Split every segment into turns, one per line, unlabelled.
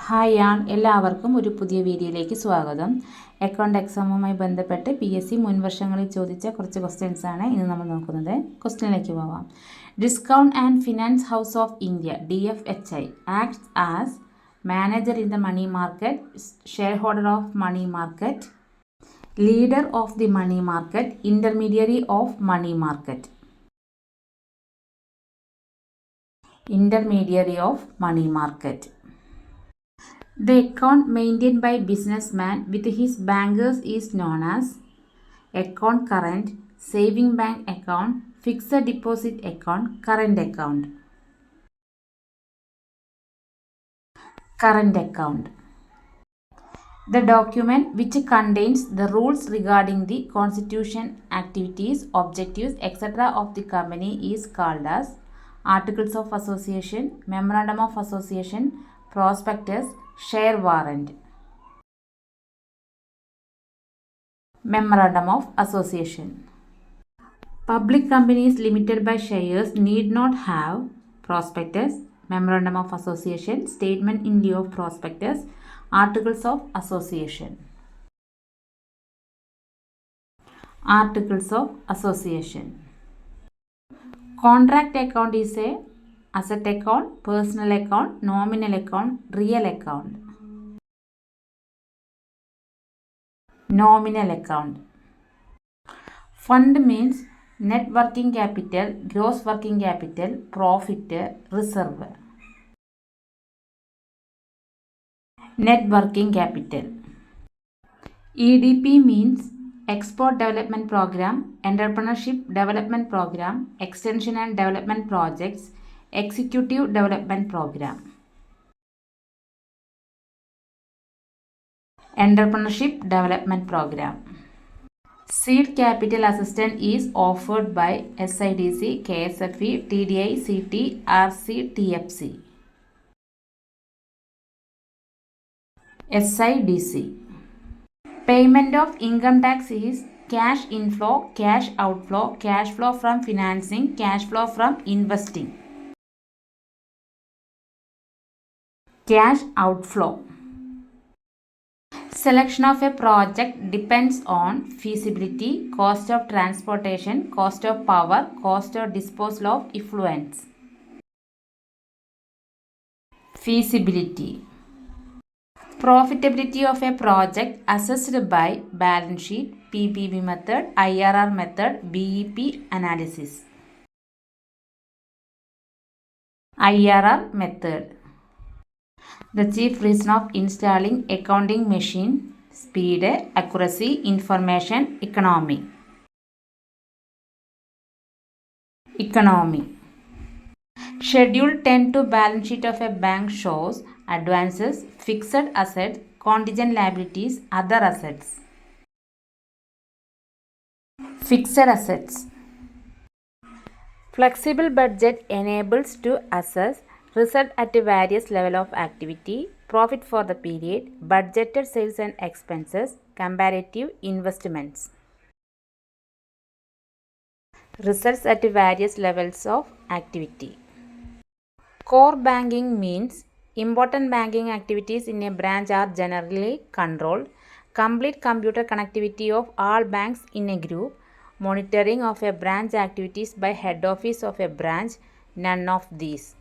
Hi എല്ലാവർക്കും ഒരു പുതിയ വീഡിയോയിലേക്ക് സ്വാഗതം. അക്കൗണ്ട് എക്സാമുമായി ബന്ധപ്പെട്ട് PSC മുൻവർഷങ്ങളിൽ ചോദിച്ച കുറച്ച് ക്വസ്റ്റ്യൻസ് ആണ് ഇന്ന് നമ്മൾ നോക്കുന്നത്. ക്വസ്റ്റ്യനിലേക്ക് പോവാം. Discount and finance house of India DFHI acts as manager in the money market, shareholder of money market, leader of the money market, intermediary of money market. Intermediary of money market. The account maintained by businessman with his bankers is known as account current, saving bank account, fixed deposit account, current account. Current account. The document which contains the rules regarding the constitution, activities, objectives, etc. of the company is called as Articles of Association, Memorandum of Association, Prospectus, Share Warrant. Memorandum of Association. Public companies limited by shares need not have prospectus, Memorandum of Association, Statement in lieu of prospectus, Articles of Association. Articles of Association. Contract account is a asset account, personal account, nominal account, real account. Nominal account. Fund means net working capital, gross working capital, profit, reserve. Net working capital. EDP means Export Development Program, Entrepreneurship Development Program, Extension and Development Projects, Executive Development Program. Entrepreneurship Development Program. Seed capital assistance is offered by SIDC, KSFE, TDI, CT, RC, TFC. SIDC. Payment of income tax is cash inflow, cash outflow, cash flow from financing, cash flow from investing. Cash outflow. Selection of a project depends on feasibility, cost of transportation, cost of power, cost of disposal of effluents. Feasibility. Profitability of a project assessed by balance sheet, PPV method, IRR method, BEP analysis. IRR method. The chief reason of installing accounting machine: speed, accuracy, information, economy. Economy. Schedule 10 to balance sheet of a bank shows advances, fixed assets, contingent liabilities, other assets. Fixed assets. Flexible budget enables to assess result at various level of activity, profit for the period, budgeted sales and expenses, comparative investments. Results at various levels of activity. Core banking means important banking activities in a branch are generally controlled, complete computer connectivity of all banks in a group, monitoring of a branch activities by head office of a branch, none of these.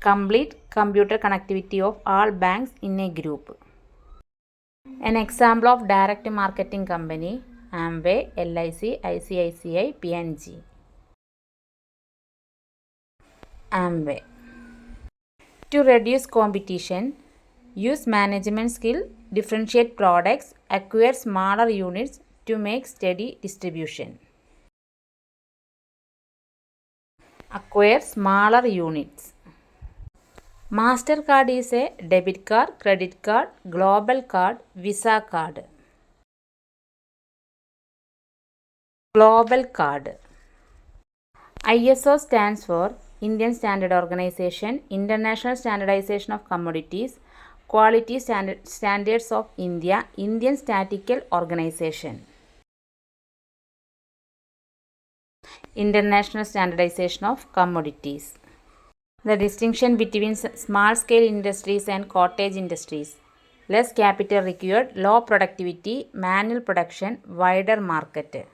Complete computer connectivity of all banks in a group. An example of direct marketing company: Amway, LIC, ICICI, PNG. Amway. To reduce competition, use management skill, differentiate products, acquire smaller units to make steady distribution. Acquire smaller units. MasterCard is a debit card, credit card, global card, Visa card. Global card. ISO stands for Indian Standard Organization, International Standardization of Commodities, Quality Standards of India, Indian Statistical Organization. International Standardization of Commodities. The distinction between small scale industries and cottage industries. Less capital required, low productivity, manual production, wider market.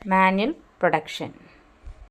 Manual production.